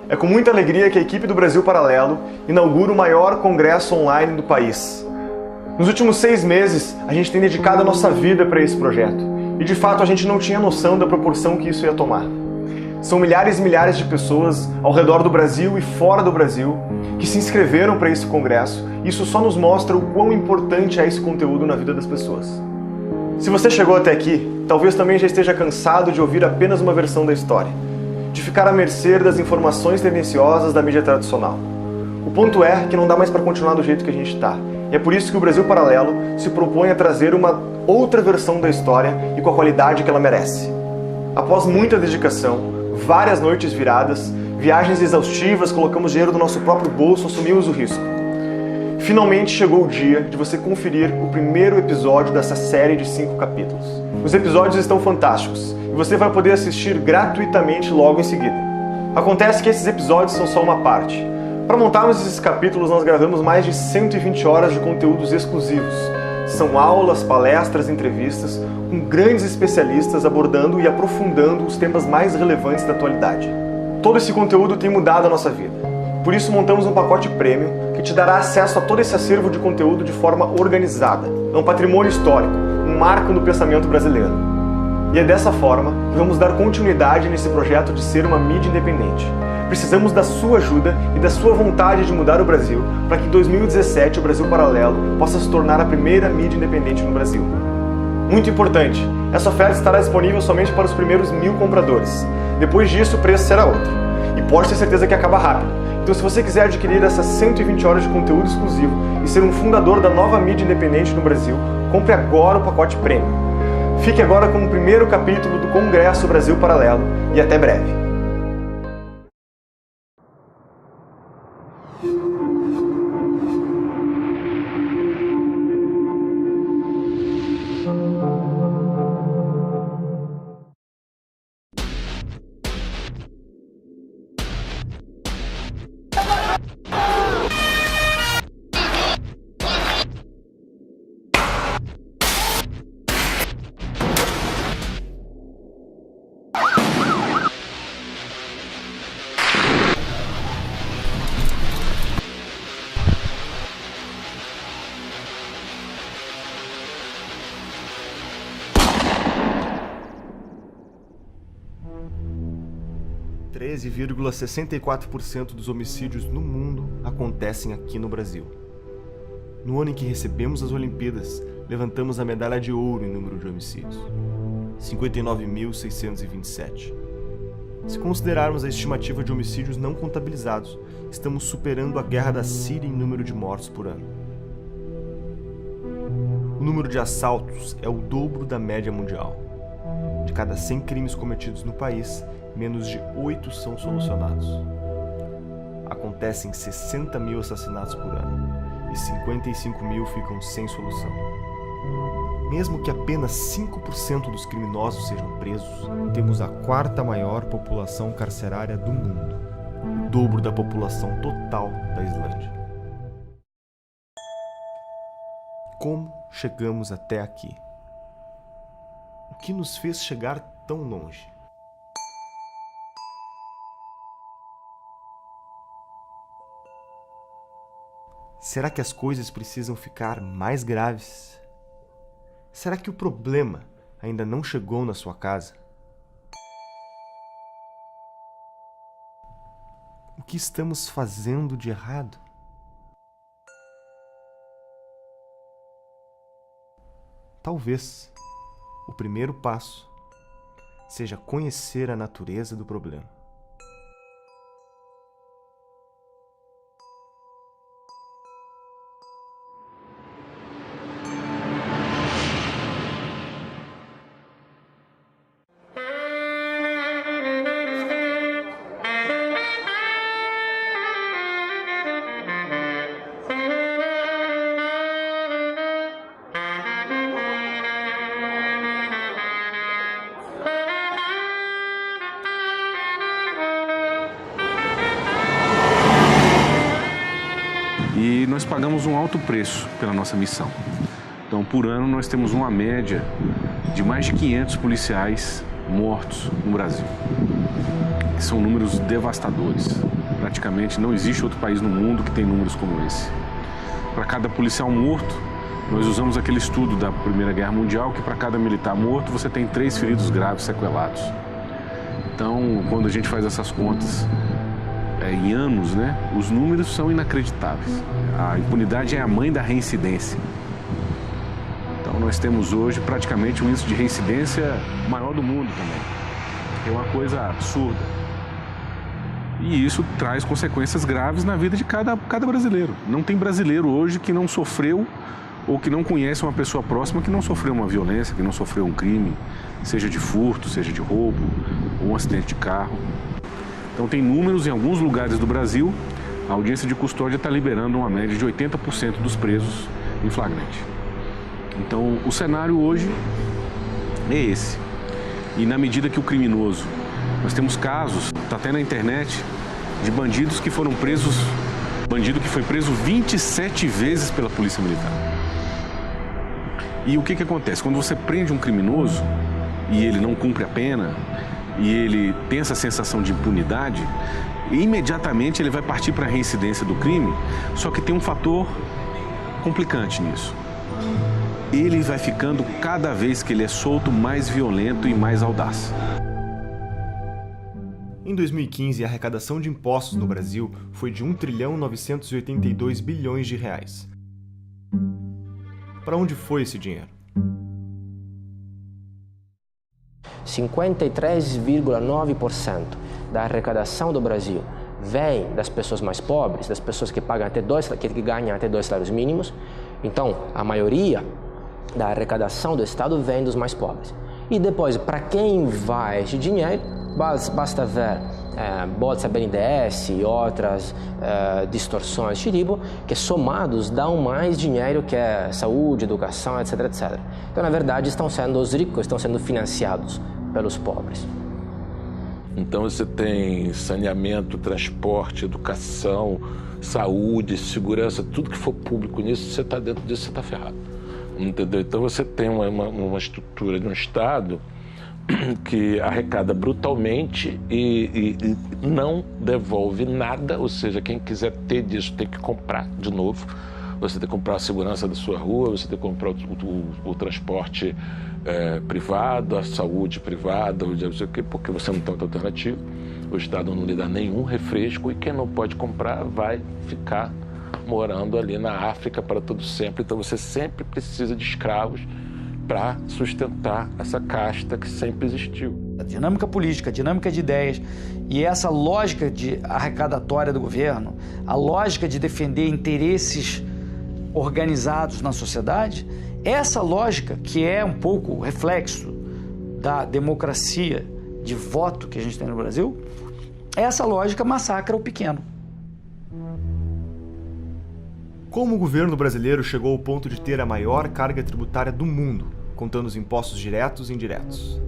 É com muita alegria que a equipe do Brasil Paralelo inaugura o maior congresso online do país. Nos últimos 6 meses, a gente tem dedicado a nossa vida para esse projeto. E de fato a gente não tinha noção da proporção que isso ia tomar. São milhares e milhares de pessoas ao redor do Brasil e fora do Brasil que se inscreveram para esse congresso. E isso só nos mostra o quão importante é esse conteúdo na vida das pessoas. Se você chegou até aqui, talvez também já esteja cansado de ouvir apenas uma versão da história, de ficar à mercê das informações tendenciosas da mídia tradicional. O ponto é que não dá mais para continuar do jeito que a gente está. E é por isso que o Brasil Paralelo se propõe a trazer uma outra versão da história e com a qualidade que ela merece. Após muita dedicação, várias noites viradas, viagens exaustivas, colocamos dinheiro do nosso próprio bolso, assumimos o risco. Finalmente chegou o dia de você conferir o primeiro episódio dessa série de 5 capítulos. Os episódios estão fantásticos e você vai poder assistir gratuitamente logo em seguida. Acontece que esses episódios são só uma parte. Para montarmos esses capítulos, nós gravamos mais de 120 horas de conteúdos exclusivos. São aulas, palestras, entrevistas com grandes especialistas abordando e aprofundando os temas mais relevantes da atualidade. Todo esse conteúdo tem mudado a nossa vida. Por isso montamos um pacote premium que te dará acesso a todo esse acervo de conteúdo de forma organizada. É um patrimônio histórico, um marco no pensamento brasileiro. E é dessa forma que vamos dar continuidade nesse projeto de ser uma mídia independente. Precisamos da sua ajuda e da sua vontade de mudar o Brasil para que em 2017 o Brasil Paralelo possa se tornar a primeira mídia independente no Brasil. Muito importante, essa oferta estará disponível somente para os primeiros 1000 compradores. Depois disso o preço será outro. E pode ter certeza que acaba rápido. Então se você quiser adquirir essas 120 horas de conteúdo exclusivo e ser um fundador da nova mídia independente no Brasil, compre agora o pacote Premium. Fique agora com o primeiro capítulo do Congresso Brasil Paralelo e até breve. – 13,64% dos homicídios no mundo acontecem aqui no Brasil. No ano em que recebemos as Olimpíadas, levantamos a medalha de ouro em número de homicídios, 59.627. Se considerarmos a estimativa de homicídios não contabilizados, estamos superando a guerra da Síria em número de mortos por ano. O número de assaltos é o dobro da média mundial. De cada 100 crimes cometidos no país, menos de 8 são solucionados. Acontecem 60.000 assassinatos por ano e 55.000 ficam sem solução. Mesmo que apenas 5% dos criminosos sejam presos, temos a 4ª maior população carcerária do mundo, o dobro da população total da Islândia. Como chegamos até aqui? O que nos fez chegar tão longe? Será que as coisas precisam ficar mais graves? Será que o problema ainda não chegou na sua casa? O que estamos fazendo de errado? Talvez o primeiro passo seja conhecer a natureza do problema. E nós pagamos um alto preço pela nossa missão. Então, por ano, nós temos uma média de mais de 500 policiais mortos no Brasil. que são números devastadores. Praticamente não existe outro país no mundo que tem números como esse. Para cada policial morto, nós usamos aquele estudo da Primeira Guerra Mundial, que para cada militar morto você tem 3 feridos graves sequelados. Então, quando a gente faz essas contas em anos, né, os números são inacreditáveis. A impunidade é a mãe da reincidência. Então, nós temos hoje praticamente um índice de reincidência maior do mundo também. É uma coisa absurda. E isso traz consequências graves na vida de cada brasileiro. Não tem brasileiro hoje que não sofreu ou que não conhece uma pessoa próxima que não sofreu uma violência, que não sofreu um crime, seja de furto, seja de roubo, ou um acidente de carro. Então tem números em alguns lugares do Brasil, a audiência de custódia está liberando uma média de 80% dos presos em flagrante. Então o cenário hoje é esse. E na medida que o criminoso, nós temos casos, está até na internet, de bandidos que foram presos, bandido que foi preso 27 vezes pela Polícia Militar. E o que acontece? Quando você prende um criminoso e ele não cumpre a pena e ele tem essa sensação de impunidade, imediatamente ele vai partir para a reincidência do crime, só que tem um fator complicante nisso. Ele vai ficando, cada vez que ele é solto, mais violento e mais audaz. Em 2015, a arrecadação de impostos no Brasil foi de 1.982 bilhões de reais. Para onde foi esse dinheiro? 53,9% da arrecadação do Brasil vem das pessoas mais pobres, das pessoas que ganham até 2 salários mínimos. Então, a maioria da arrecadação do Estado vem dos mais pobres. E depois, para quem vai esse dinheiro, basta ver Bolsa BNDES e outras distorções tipo, que somados dão mais dinheiro que é saúde, educação, etc, etc. Então, na verdade, os ricos estão sendo financiados pelos pobres. Então você tem saneamento, transporte, educação, saúde, segurança, tudo que for público nisso, você está dentro disso, você está ferrado. Entendeu? Então você tem uma estrutura de um Estado que arrecada brutalmente e não devolve nada, ou seja, quem quiser ter disso tem que comprar de novo. Você tem que comprar a segurança da sua rua, você tem que comprar o transporte privado, a saúde privada, porque você não tem outra alternativa. O Estado não lhe dá nenhum refresco e quem não pode comprar vai ficar morando ali na África para todo sempre. Então você sempre precisa de escravos para sustentar essa casta que sempre existiu. A dinâmica política, a dinâmica de ideias e essa lógica arrecadatória do governo, a lógica de defender interesses organizados na sociedade, essa lógica que é um pouco reflexo da democracia de voto que a gente tem no Brasil, essa lógica massacra o pequeno. Como o governo brasileiro chegou ao ponto de ter a maior carga tributária do mundo, contando os impostos diretos e indiretos?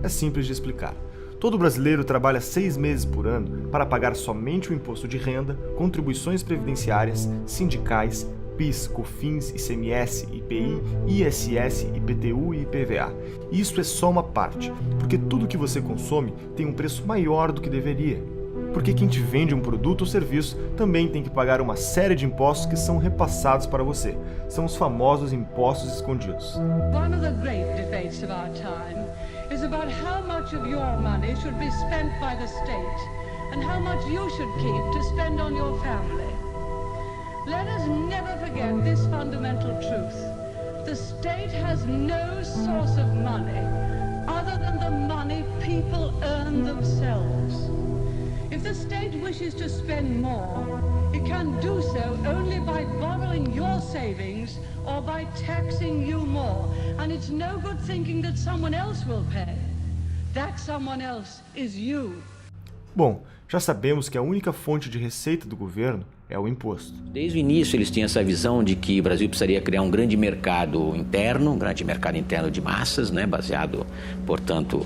É simples de explicar. Todo brasileiro trabalha 6 meses por ano para pagar somente o imposto de renda, contribuições previdenciárias, sindicais, PIS, COFINS, ICMS, IPI, ISS, IPTU e IPVA. E isso é só uma parte, porque tudo que você consome tem um preço maior do que deveria. Porque quem te vende um produto ou serviço também tem que pagar uma série de impostos que são repassados para você. São os famosos impostos escondidos. One of the great debates of our time is about how much of your money should be spent by the state and how much you should keep to spend on your family. Let us never forget this fundamental truth. The state has no source of money other than the money people earn themselves. If the state wishes to spend more, it can do so only by borrowing your savings or by taxing you more. And it's no good thinking that someone else will pay. That someone else is you. Bom, já sabemos que a única fonte de receita do governo é o imposto. Desde o início eles tinham essa visão de que o Brasil precisaria criar um grande mercado interno, de massas, né, baseado, portanto,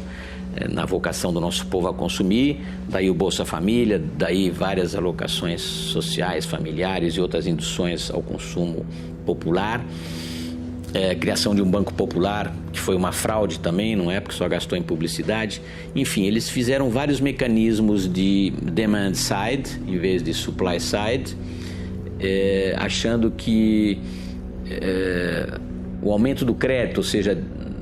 na vocação do nosso povo a consumir, daí o Bolsa Família, daí várias alocações sociais, familiares e outras induções ao consumo popular. criação de um banco popular, que foi uma fraude também, não é? Porque só gastou em publicidade. Enfim, eles fizeram vários mecanismos de demand side, em vez de supply side, achando que o aumento do crédito, ou seja,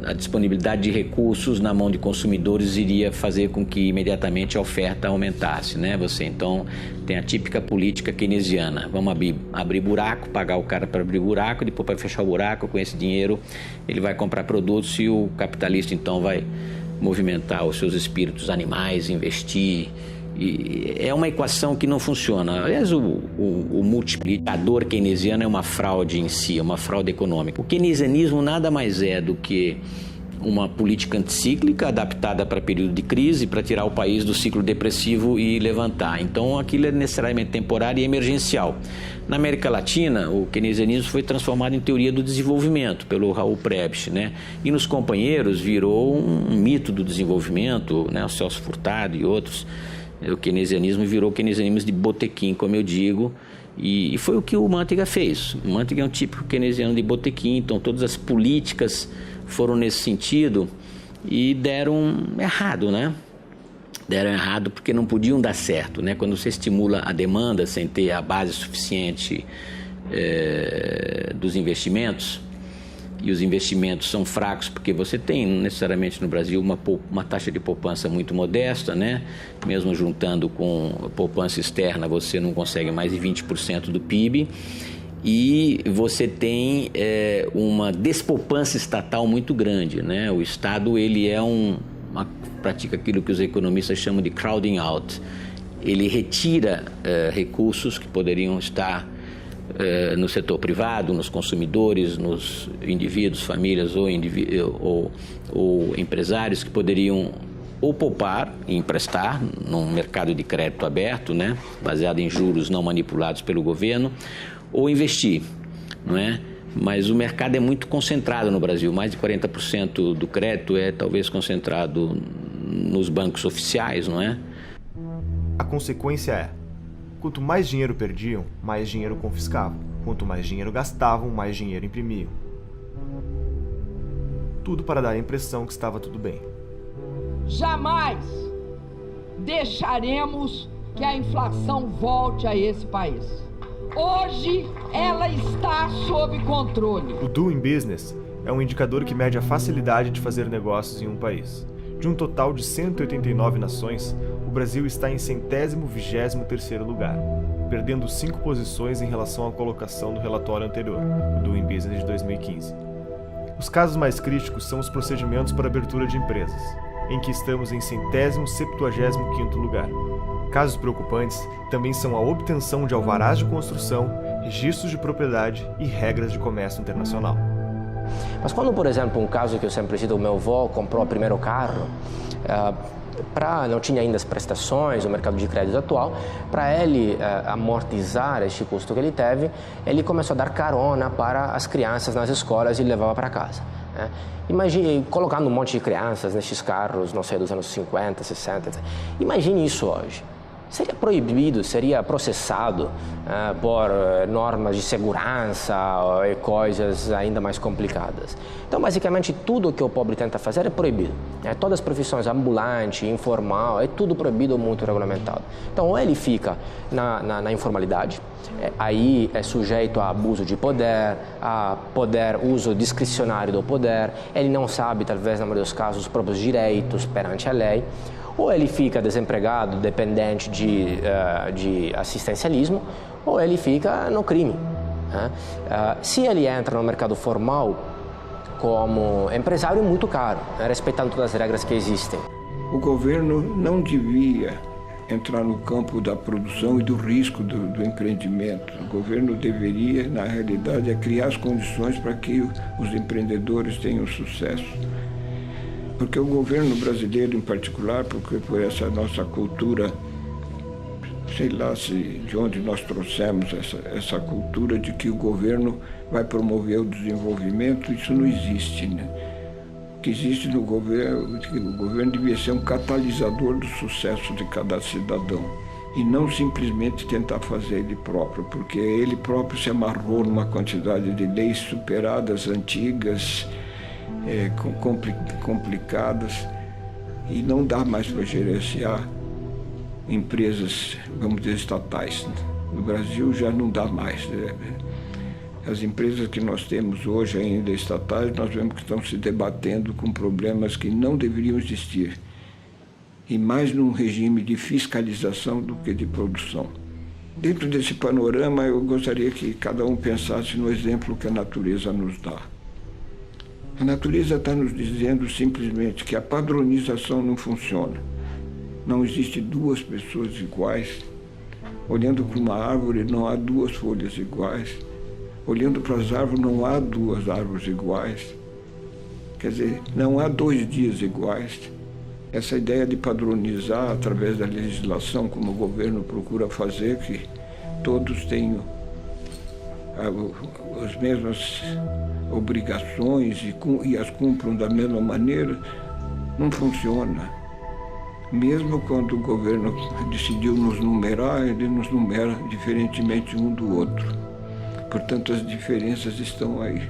a disponibilidade de recursos na mão de consumidores iria fazer com que imediatamente a oferta aumentasse, né? Você então tem a típica política keynesiana, vamos abrir buraco, pagar o cara para abrir buraco, depois para fechar o buraco, com esse dinheiro ele vai comprar produtos e o capitalista então vai movimentar os seus espíritos animais, investir. E é uma equação que não funciona. Aliás, o multiplicador keynesiano é uma fraude em si, é uma fraude econômica. O keynesianismo nada mais é do que uma política anticíclica adaptada para período de crise, para tirar o país do ciclo depressivo e levantar. Então, aquilo é necessariamente temporário e emergencial. Na América Latina, o keynesianismo foi transformado em teoria do desenvolvimento pelo Raul Prebisch, né? E nos companheiros virou um mito do desenvolvimento, né? O Celso Furtado e outros. O keynesianismo virou o keynesianismo de botequim, como eu digo, e foi o que o Manteiga fez. O Manteiga é um típico keynesiano de botequim, então todas as políticas foram nesse sentido e deram errado, né? Deram errado porque não podiam dar certo, né? Quando você estimula a demanda sem ter a base suficiente dos investimentos, e os investimentos são fracos porque você tem necessariamente no Brasil uma taxa de poupança muito modesta, né? Mesmo juntando com a poupança externa, você não consegue mais de 20% do PIB, e você tem uma despoupança estatal muito grande, né? O Estado ele pratica aquilo que os economistas chamam de crowding out. Ele retira recursos que poderiam estar no setor privado, nos consumidores, nos indivíduos, famílias ou empresários que poderiam ou poupar e emprestar num mercado de crédito aberto, né, baseado em juros não manipulados pelo governo, ou investir, não é? Mas o mercado é muito concentrado no Brasil, mais de 40% do crédito é talvez concentrado nos bancos oficiais, não é? A consequência é: quanto mais dinheiro perdiam, mais dinheiro confiscavam. Quanto mais dinheiro gastavam, mais dinheiro imprimiam. Tudo para dar a impressão que estava tudo bem. Jamais deixaremos que a inflação volte a esse país. Hoje ela está sob controle. O Doing Business é um indicador que mede a facilidade de fazer negócios em um país. De um total de 189 nações, o Brasil está em 123º lugar, perdendo 5 posições em relação à colocação do relatório anterior, o Doing Business de 2015. Os casos mais críticos são os procedimentos para abertura de empresas, em que estamos em 175º lugar. Casos preocupantes também são a obtenção de alvarás de construção, registros de propriedade e regras de comércio internacional. Mas quando, por exemplo, um caso que eu sempre cito, o meu avô comprou o primeiro carro, não tinha ainda as prestações, o mercado de crédito atual, para ele amortizar este custo que ele teve, ele começou a dar carona para as crianças nas escolas e levava para casa. Imagine, colocando um monte de crianças nestes carros, não sei, dos anos 50, 60, imagine isso hoje. Seria proibido, seria processado por normas de segurança e coisas ainda mais complicadas. Então, basicamente, tudo que o pobre tenta fazer é proibido. Todas as profissões, ambulante, informal, é tudo proibido ou muito regulamentado. Então, ou ele fica na informalidade, aí é sujeito a abuso de poder, uso discricionário do poder, ele não sabe, talvez, na maioria dos casos, os próprios direitos perante a lei, ou ele fica desempregado, dependente de assistencialismo, ou ele fica no crime. Se ele entra no mercado formal como empresário, é muito caro, respeitando todas as regras que existem. O governo não devia entrar no campo da produção e do risco do empreendimento. O governo deveria, na realidade, criar as condições para que os empreendedores tenham sucesso. Porque o governo brasileiro, em particular, porque por essa nossa cultura, sei lá de onde nós trouxemos essa cultura de que o governo vai promover o desenvolvimento, isso não existe, né? O que existe no governo, que o governo devia ser um catalisador do sucesso de cada cidadão. e não simplesmente tentar fazer ele próprio, porque ele próprio se amarrou numa quantidade de leis superadas, antigas, complicadas, e não dá mais para gerenciar empresas, vamos dizer, estatais. No Brasil já não dá mais. As empresas que nós temos hoje ainda estatais, nós vemos que estão se debatendo com problemas que não deveriam existir, e mais num regime de fiscalização do que de produção. Dentro desse panorama, eu gostaria que cada um pensasse no exemplo que a natureza nos dá. A natureza está nos dizendo simplesmente que a padronização não funciona. Não existe duas pessoas iguais. Olhando para uma árvore, não há duas folhas iguais. Olhando para as árvores, não há duas árvores iguais. Quer dizer, não há 2 dias iguais. Essa ideia de padronizar através da legislação, como o governo procura fazer, que todos tenham as mesmas obrigações e as cumpram da mesma maneira, não funciona. Mesmo quando o governo decidiu nos numerar, ele nos numera diferentemente um do outro. Portanto, as diferenças estão aí.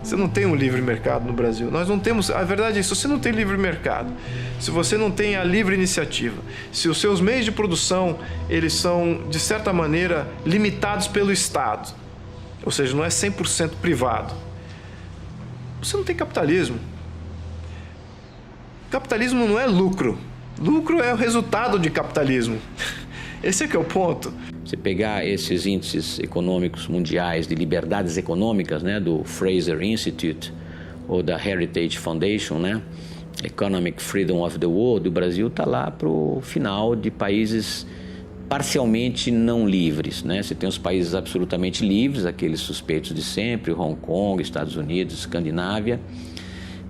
Você não tem um livre mercado no Brasil. Nós não temos. A verdade é isso. Se você não tem livre mercado, se você não tem a livre iniciativa, se os seus meios de produção eles são, de certa maneira, limitados pelo Estado, ou seja, não é 100% privado, você não tem capitalismo. Capitalismo não é lucro. Lucro é o resultado de capitalismo. Esse é que é o ponto. Você pegar esses índices econômicos mundiais de liberdades econômicas, né, do Fraser Institute ou da Heritage Foundation, né, Economic Freedom of the World, o Brasil está lá para o final de países parcialmente não livres, né? Você tem os países absolutamente livres, aqueles suspeitos de sempre, Hong Kong, Estados Unidos, Escandinávia,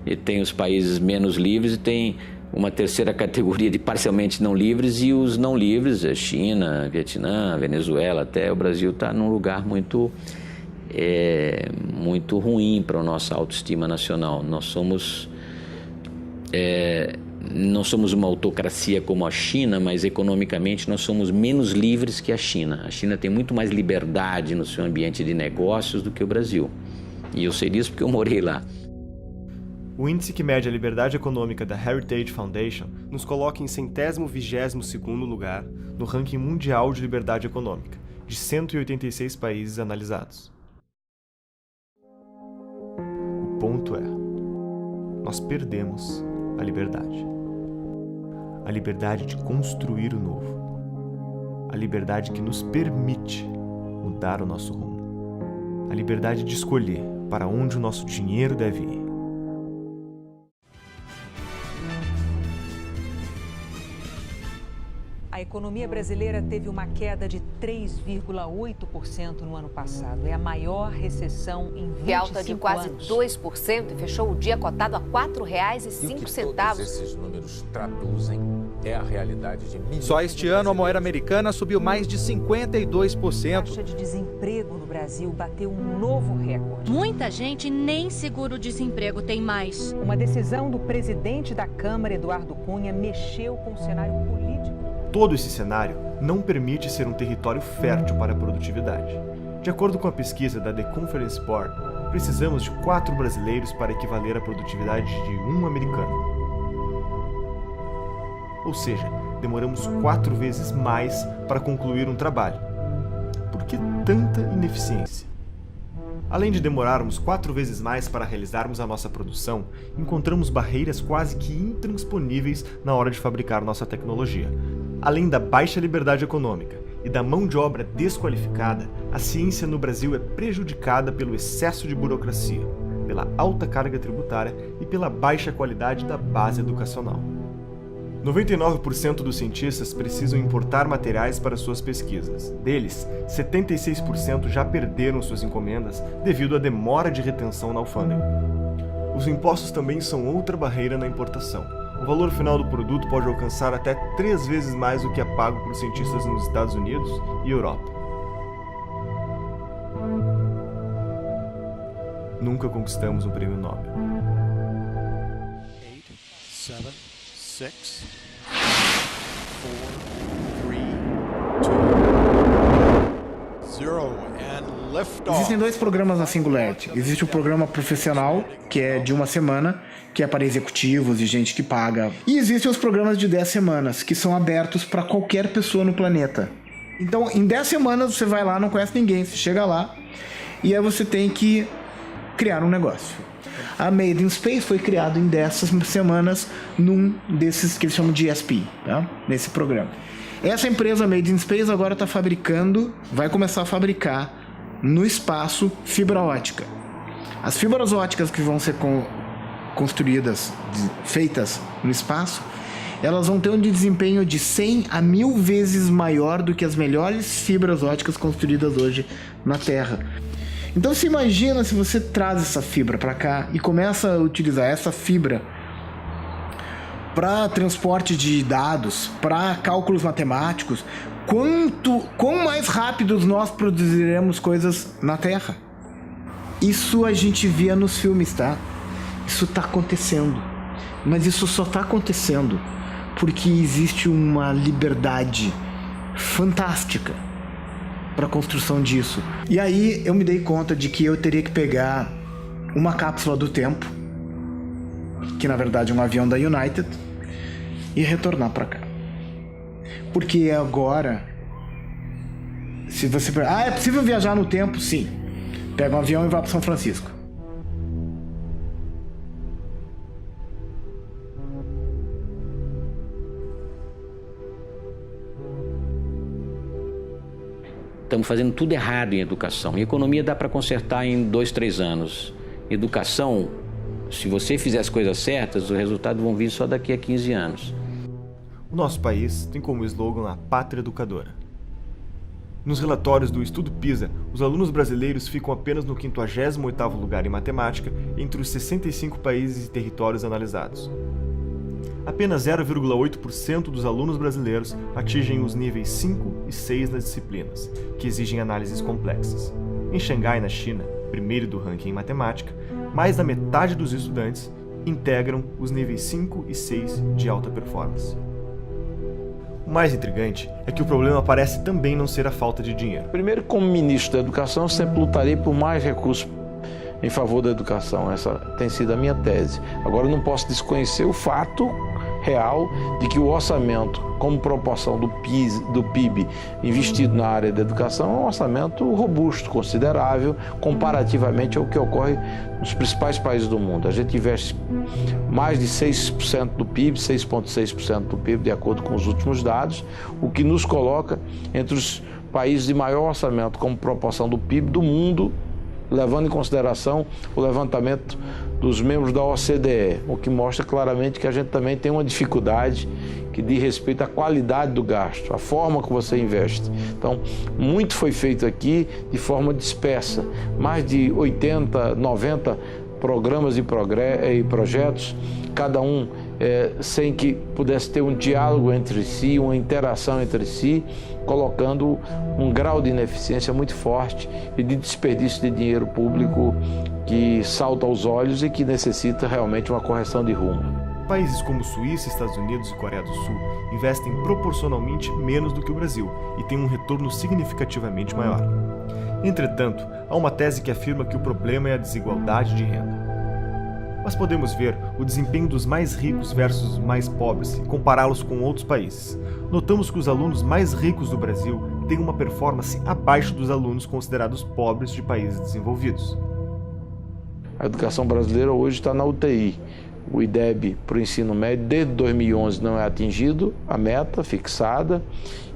e tem os países menos livres e tem uma terceira categoria de parcialmente não livres e os não livres, China, Vietnã, Venezuela, até o Brasil está num lugar muito ruim para a nossa autoestima nacional. Nós somos não somos uma autocracia como a China, mas economicamente nós somos menos livres que a China. A China tem muito mais liberdade no seu ambiente de negócios do que o Brasil. E eu sei disso porque eu morei lá. O índice que mede a liberdade econômica da Heritage Foundation nos coloca em 122º lugar no ranking mundial de liberdade econômica, de 186 países analisados. O ponto é, nós perdemos a liberdade. A liberdade de construir o novo. A liberdade que nos permite mudar o nosso rumo. A liberdade de escolher para onde o nosso dinheiro deve ir. A economia brasileira teve uma queda de 3,8% no ano passado. É a maior recessão em 25 anos. Alta de quase 2% e fechou o dia cotado a R$ 4,05. E o que todos esses números traduzem é a realidade de milhões. Só este ano a moeda americana subiu mais de 52%. A taxa de desemprego no Brasil bateu um novo recorde. Muita gente nem seguro-desemprego tem mais. Uma decisão do presidente da Câmara, Eduardo Cunha, mexeu com o cenário político. Todo esse cenário não permite ser um território fértil para a produtividade. De acordo com a pesquisa da The Conference Board, precisamos de 4 brasileiros para equivaler à produtividade de 1 americano. Ou seja, demoramos 4 vezes mais para concluir um trabalho. Por que tanta ineficiência? Além de demorarmos 4 vezes mais para realizarmos a nossa produção, encontramos barreiras quase que intransponíveis na hora de fabricar nossa tecnologia. Além da baixa liberdade econômica e da mão de obra desqualificada, a ciência no Brasil é prejudicada pelo excesso de burocracia, pela alta carga tributária e pela baixa qualidade da base educacional. 99% dos cientistas precisam importar materiais para suas pesquisas. Deles, 76% já perderam suas encomendas devido à demora de retenção na alfândega. Os impostos também são outra barreira na importação. O valor final do produto pode alcançar até 3 vezes mais do que é pago por cientistas nos Estados Unidos e Europa. Nunca conquistamos um prêmio Nobel. 8, 7, 6, 4, 3, Existem 2 programas na Singularity. Existe o programa profissional, que é de 1 semana, que é para executivos e gente que paga. E existem os programas de 10 semanas, que são abertos para qualquer pessoa no planeta. Então, em 10 semanas você vai lá, não conhece ninguém, você chega lá e aí você tem que criar um negócio. A Made in Space foi criada em 10 semanas num desses que eles chamam de ESP, tá? Nesse programa. Essa empresa Made in Space agora está fabricando, vai começar a fabricar no espaço fibra ótica. As fibras óticas que vão ser construídas, feitas no espaço, elas vão ter um desempenho de 100 a 1000 vezes maior do que as melhores fibras óticas construídas hoje na Terra. Então se imagina se você traz essa fibra para cá e começa a utilizar essa fibra para transporte de dados, para cálculos matemáticos, quão mais rápidos nós produziremos coisas na Terra. Isso a gente via nos filmes, tá? Isso está acontecendo. Mas isso só está acontecendo porque existe uma liberdade fantástica para a construção disso. E aí eu me dei conta de que eu teria que pegar uma cápsula do tempo, que na verdade é um avião da United, e retornar para cá. Porque agora, se você... é possível viajar no tempo? Sim. Pega um avião e vai para São Francisco. Estamos fazendo tudo errado em educação. Em economia dá para consertar em 2, 3 anos. Educação, se você fizer as coisas certas, os resultados vão vir só daqui a 15 anos. O nosso país tem como slogan a pátria educadora. Nos relatórios do Estudo PISA, os alunos brasileiros ficam apenas no 58º lugar em matemática entre os 65 países e territórios analisados. Apenas 0,8% dos alunos brasileiros atingem os níveis 5 e 6 nas disciplinas, que exigem análises complexas. Em Xangai, na China, primeiro do ranking em matemática, mais da metade dos estudantes integram os níveis 5 e 6 de alta performance. O mais intrigante é que o problema parece também não ser a falta de dinheiro. Primeiro, como ministro da Educação, sempre lutarei por mais recursos em favor da educação. Essa tem sido a minha tese. Agora, eu não posso desconhecer o fato real de que o orçamento, como proporção do PIB investido na área da educação, é um orçamento robusto, considerável, comparativamente ao que ocorre nos principais países do mundo. A gente investe mais de 6% do PIB, 6,6% do PIB, de acordo com os últimos dados, o que nos coloca entre os países de maior orçamento como proporção do PIB do mundo, levando em consideração o levantamento dos membros da OCDE, o que mostra claramente que a gente também tem uma dificuldade que diz respeito à qualidade do gasto, a forma que você investe. Então, muito foi feito aqui de forma dispersa, mais de 80, 90 programas e projetos, cada um sem que pudesse ter um diálogo entre si, uma interação entre si, colocando um grau de ineficiência muito forte e de desperdício de dinheiro público que salta aos olhos e que necessita realmente uma correção de rumo. Países como Suíça, Estados Unidos e Coreia do Sul investem proporcionalmente menos do que o Brasil e têm um retorno significativamente maior. Entretanto, há uma tese que afirma que o problema é a desigualdade de renda. Mas podemos ver o desempenho dos mais ricos versus os mais pobres e compará-los com outros países. Notamos que os alunos mais ricos do Brasil têm uma performance abaixo dos alunos considerados pobres de países desenvolvidos. A educação brasileira hoje está na UTI. O IDEB para o ensino médio desde 2011 não é atingido, a meta fixada,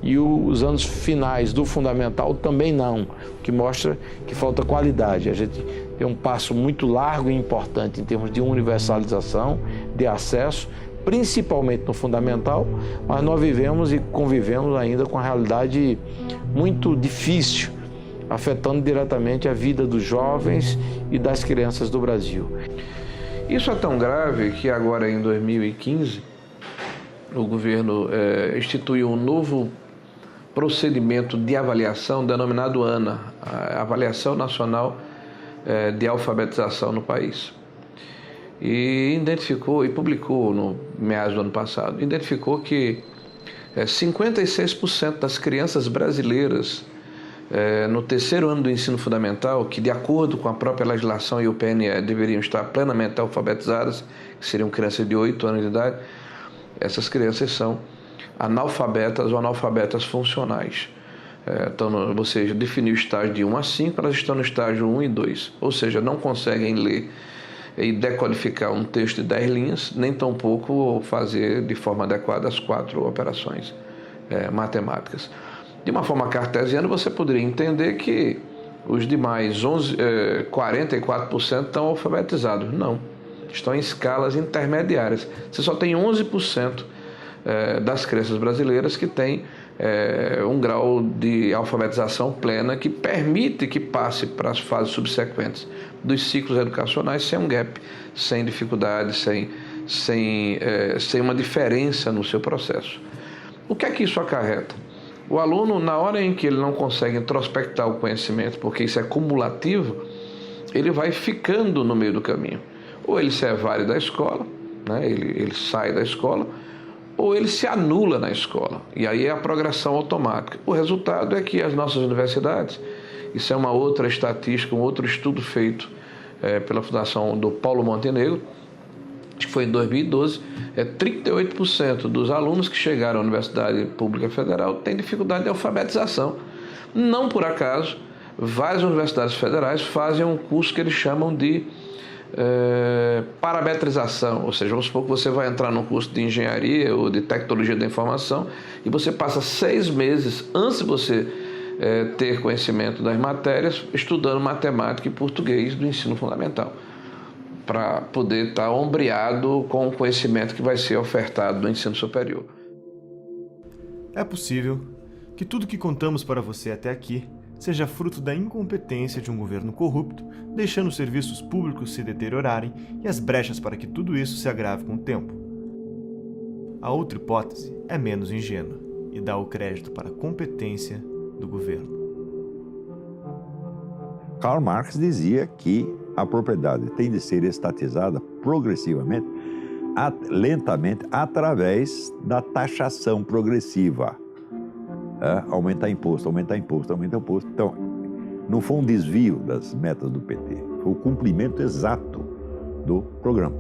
e os anos finais do fundamental também não, o que mostra que falta qualidade. A gente tem um passo muito largo e importante em termos de universalização, de acesso, principalmente no fundamental, mas nós vivemos e convivemos ainda com a realidade muito difícil, afetando diretamente a vida dos jovens e das crianças do Brasil. Isso é tão grave que agora, em 2015, o governo instituiu um novo procedimento de avaliação denominado ANA, a Avaliação Nacional de Alfabetização no país. E identificou, e publicou no meados do ano passado, identificou que 56% das crianças brasileiras no terceiro ano do ensino fundamental, que de acordo com a própria legislação e o PNE deveriam estar plenamente alfabetizadas, que seriam crianças de 8 anos de idade, essas crianças são analfabetas ou analfabetas funcionais. Então, você definiu o estágio de 1 a 5, elas estão no estágio 1 e 2, ou seja, não conseguem ler e decodificar um texto de 10 linhas, nem tampouco fazer de forma adequada as 4 operações matemáticas. De uma forma cartesiana, você poderia entender que os demais 44% estão alfabetizados. Não, estão em escalas intermediárias. Você só tem 11% das crianças brasileiras que têm um grau de alfabetização plena que permite que passe para as fases subsequentes dos ciclos educacionais sem um gap, sem dificuldade, sem uma diferença no seu processo. O que é que isso acarreta? O aluno, na hora em que ele não consegue introspectar o conhecimento, porque isso é cumulativo, ele vai ficando no meio do caminho. Ou ele se evade da escola, né? ele sai da escola, ou ele se anula na escola. E aí é a progressão automática. O resultado é que as nossas universidades, isso é uma outra estatística, um outro estudo feito pela Fundação do Paulo Montenegro, que foi em 2012, 38% dos alunos que chegaram à Universidade Pública Federal têm dificuldade de alfabetização. Não por acaso, várias universidades federais fazem um curso que eles chamam de parametrização, ou seja, vamos supor que você vai entrar num curso de engenharia ou de tecnologia da informação e você passa 6 meses antes de você ter conhecimento das matérias estudando matemática e português do ensino fundamental, para poder estar ombreado com o conhecimento que vai ser ofertado no ensino superior. É possível que tudo que contamos para você até aqui seja fruto da incompetência de um governo corrupto, deixando os serviços públicos se deteriorarem e as brechas para que tudo isso se agrave com o tempo. A outra hipótese é menos ingênua e dá o crédito para a competência do governo. Karl Marx dizia que a propriedade tem de ser estatizada progressivamente, lentamente, através da taxação progressiva. Aumentar imposto, aumentar imposto, aumentar imposto. Então, não foi um desvio das metas do PT, foi o cumprimento exato do programa.